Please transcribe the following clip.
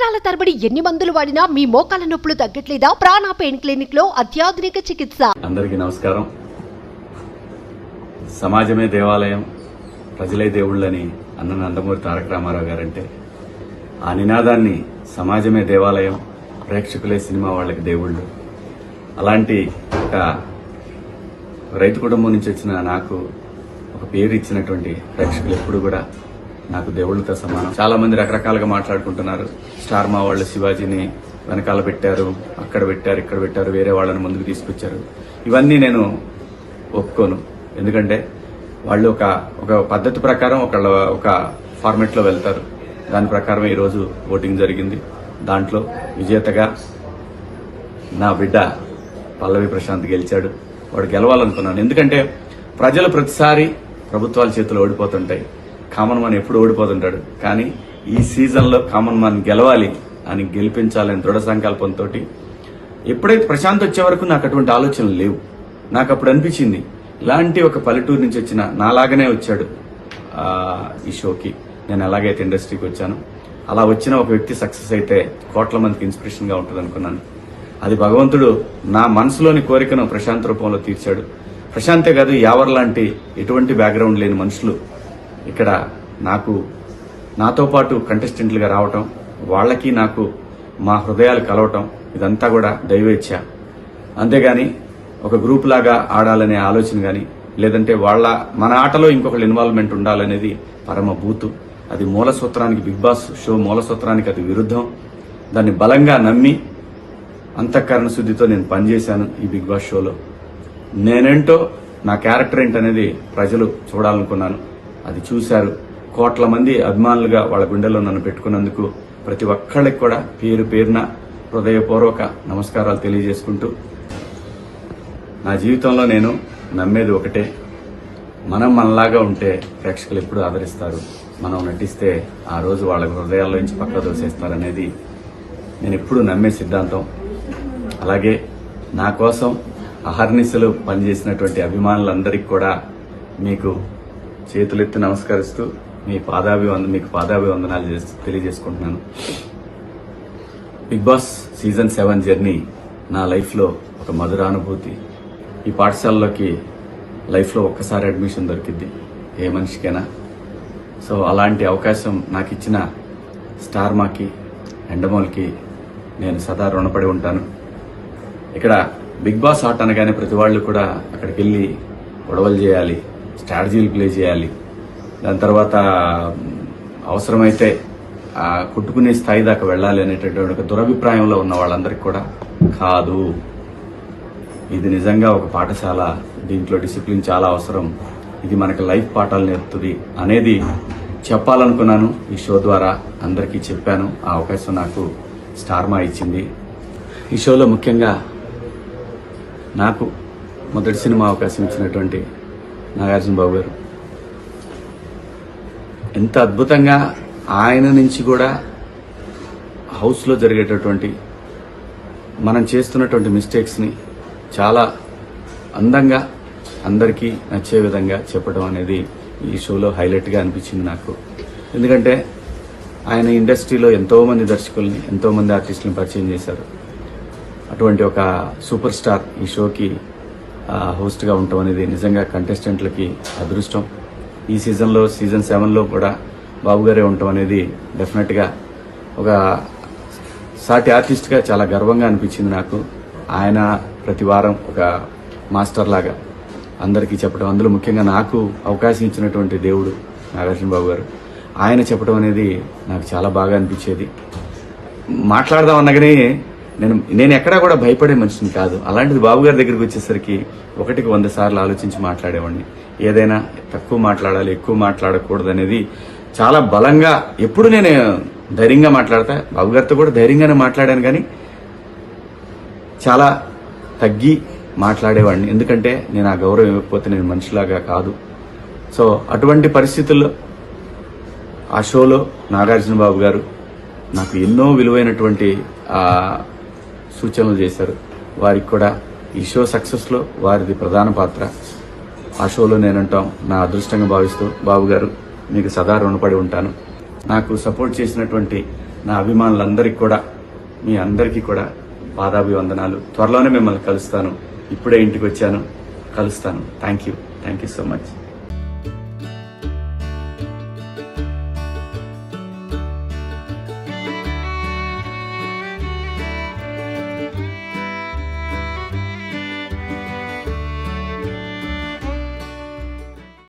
సంవత్సరాల తరబడి ఎన్ని మందులు వాడినా మీ మోకాల నొప్పులు తగ్గట్లేదా? ప్రాణ పెయిన్ క్లినిక్ లో అత్యాధునిక చికిత్స. అందరికీ నమస్కారం. సమాజమే దేవాలయం, ప్రజలే దేవుళ్ళని అన్న నందమూరి తారక రామారావు గారంటే ఆ నినాదాన్ని సమాజమే దేవాలయం, ప్రేక్షకులే సినిమా వాళ్ళకి దేవుళ్ళు. అలాంటి ఒక రైతు కుటుంబం నుంచి వచ్చిన నాకు ఒక పేరు ఇచ్చినటువంటి ప్రేక్షకులు ఎప్పుడు కూడా నాకు దేవుళ్ళతో సమానం. చాలా మంది రకరకాలుగా మాట్లాడుకుంటున్నారు. స్టార్ మా వాళ్ళు శివాజీని వెనకాల పెట్టారు, అక్కడ పెట్టారు, ఇక్కడ పెట్టారు, వేరే వాళ్ళని ముందుకు తీసుకొచ్చారు. ఇవన్నీ నేను ఒప్పుకోను. ఎందుకంటే వాళ్ళు ఒక పద్ధతి ప్రకారం ఒక ఫార్మెట్ లో వెళ్తారు. దాని ప్రకారమే ఈరోజు ఓటింగ్ జరిగింది. దాంట్లో విజేతగా నా బిడ్డ పల్లవి ప్రశాంత్ గెలిచాడు. వాడు గెలవాలనుకున్నాను. ఎందుకంటే ప్రజలు ప్రతిసారి ప్రభుత్వాల చేతులు ఓడిపోతుంటాయి. కామన్ మ్యాన్ ఎప్పుడు ఓడిపోతుంటాడు. కానీ ఈ సీజన్లో కామన్ మ్యాన్ గెలవాలి అని గెలిపించాలని దృఢ సంకల్పంతో ఎప్పుడైతే ప్రశాంత్ వచ్చే వరకు నాకు అటువంటి ఆలోచనలు లేవు. నాకు అప్పుడు అనిపించింది ఇలాంటి ఒక పల్లెటూరు నుంచి వచ్చిన నాలాగనే వచ్చాడు ఈ షోకి. నేను ఎలాగైతే ఇండస్ట్రీకి వచ్చాను అలా వచ్చిన ఒక వ్యక్తి సక్సెస్ అయితే కోట్ల మందికి ఇన్స్పిరేషన్ గా ఉంటుంది అనుకున్నాను. అది భగవంతుడు నా మనసులోని కోరికను ప్రశాంత్ రూపంలో తీర్చాడు. ప్రశాంతే కాదు, యావర్ లాంటి ఎటువంటి బ్యాక్గ్రౌండ్ లేని మనుషులు ఇక్కడ నాతో పాటు కంటెస్టెంట్లుగా రావటం, వాళ్ళకి నాకు మా హృదయాలు కలవటం, ఇదంతా కూడా దైవేచ్ఛ. అంతేగాని ఒక గ్రూప్ లాగా ఆడాలనే ఆలోచన గాని, లేదంటే మన ఆటలో ఇంకొకళ్ళ ఇన్వాల్వ్మెంట్ ఉండాలనేది పరమ బూతు. అది మూల సూత్రానికి, బిగ్ బాస్ షో మూల సూత్రానికి అది విరుద్ధం. దాన్ని బలంగా నమ్మి అంతఃకరణ శుద్ధితో నేను పనిచేశాను ఈ బిగ్ బాస్ షోలో. నేనేంటో, నా క్యారెక్టర్ ఏంటనేది ప్రజలు చూడాలనుకున్నాను. అది చూశారు. కోట్ల మంది అభిమానులుగా వాళ్ళ గుండెల్లో నన్ను పెట్టుకున్నందుకు ప్రతి ఒక్కళ్ళకి కూడా పేరు పేరున హృదయపూర్వక నమస్కారాలు తెలియజేసుకుంటూ, నా జీవితంలో నేను నమ్మేది ఒకటే, మనం మనలాగా ఉంటే ప్రేక్షకులు ఎప్పుడు ఆదరిస్తారు. మనం నటిస్తే ఆ రోజు వాళ్ళ హృదయాల్లో నుంచి పక్క దోసేస్తారనేది నేను ఎప్పుడు నమ్మే సిద్ధాంతం. అలాగే నా కోసం అహర్నిశలు పనిచేసినటువంటి అభిమానులందరికీ కూడా మీకు చేతులెత్తి నమస్కరిస్తూ మీకు పాదాభివందనాలు తెలియజేసుకుంటున్నాను. బిగ్ బాస్ సీజన్ 7 జర్నీ నా లైఫ్లో ఒక మధురానుభూతి. ఈ పాఠశాలలోకి లైఫ్లో ఒక్కసారి అడ్మిషన్ దొరికింది ఏ మనిషికైనా. సో అలాంటి అవకాశం నాకు ఇచ్చిన స్టార్ మాకి, ఎండమోల్కి నేను సదా రుణపడి ఉంటాను. ఇక్కడ బిగ్ బాస్ ఆట అనగానే ప్రతి వాళ్ళు కూడా అక్కడికి వెళ్ళి గొడవలు చేయాలి, స్ట్రాటజీలు ప్లే చేయాలి, దాని తర్వాత అవసరమైతే కొట్టుకునే స్థాయి దాకా వెళ్ళాలి అనేటటువంటి ఒక దురభిప్రాయంలో ఉన్న వాళ్ళందరికీ కూడా కాదు. ఇది నిజంగా ఒక పాఠశాల. దీంట్లో డిసిప్లిన్ చాలా అవసరం. ఇది మనకి లైఫ్ పాఠాలు నేర్పుతుంది అనేది చెప్పాలనుకున్నాను. ఈ షో ద్వారా అందరికీ చెప్పాను. ఆ అవకాశం నాకు స్టార్ మా ఇచ్చింది. ఈ షోలో ముఖ్యంగా నాకు మొదటి సినిమా అవకాశం ఇచ్చినటువంటి నాగార్జున బాబు గారు ఎంత అద్భుతంగా ఆయన నుంచి కూడా హౌస్లో జరిగేటటువంటి మనం చేస్తున్నటువంటి మిస్టేక్స్ని చాలా అందంగా అందరికీ నచ్చే విధంగా చెప్పడం అనేది ఈ షోలో హైలైట్గా అనిపించింది నాకు. ఎందుకంటే ఆయన ఇండస్ట్రీలో ఎంతోమంది దర్శకుల్ని, ఎంతోమంది ఆర్టిస్టులను పరిచయం చేశారు. అటువంటి ఒక సూపర్ స్టార్ ఈ షోకి హోస్ట్గా ఉండటం అనేది నిజంగా కంటెస్టెంట్లకి అదృష్టం. ఈ సీజన్ 7లో కూడా బాబు గారే ఉండటం అనేది డెఫినెట్గా ఒక సాటి ఆర్టిస్ట్గా చాలా గర్వంగా అనిపించింది నాకు. ఆయన ప్రతి వారం ఒక మాస్టర్ లాగా అందరికీ చెప్పడం, అందులో ముఖ్యంగా నాకు అవకాశం ఇచ్చినటువంటి దేవుడు నాగార్జున బాబు గారు, ఆయన చెప్పడం అనేది నాకు చాలా బాగా అనిపించేది. మాట్లాడదాం అన్నగానే నేను ఎక్కడా కూడా భయపడే మనిషిని కాదు. అలాంటిది బాబు గారి దగ్గరికి వచ్చేసరికి 1కి 100 సార్లు ఆలోచించి మాట్లాడేవాడిని. ఏదైనా తక్కువ మాట్లాడాలి, ఎక్కువ మాట్లాడకూడదు అనేది చాలా బలంగా ఎప్పుడు నేను ధైర్యంగా మాట్లాడతా. బాబు గారితో కూడా ధైర్యంగానే మాట్లాడాను, కానీ చాలా తగ్గి మాట్లాడేవాడిని. ఎందుకంటే నేను ఆ గౌరవం ఇవ్వకపోతే నేను మనిషిలాగా కాదు. సో అటువంటి పరిస్థితుల్లో ఆ షోలో నాగార్జున బాబు గారు నాకు ఎన్నో విలువైనటువంటి సూచనలు చేశారు. వారికి కూడా ఈ షో సక్సెస్లో వారిది ప్రధాన పాత్ర. ఆ షోలో నేనంటాం నా అదృష్టంగా భావిస్తూ, బాబు గారు మీకు సదా రుణపడి ఉంటాను. నాకు సపోర్ట్ చేసినటువంటి నా అభిమానులందరికీ కూడా, మీ అందరికీ కూడా పాదాభివందనాలు. త్వరలోనే మిమ్మల్ని కలుస్తాను. ఇప్పుడే ఇంటికి వచ్చాను, కలుస్తాను. Thank you so much.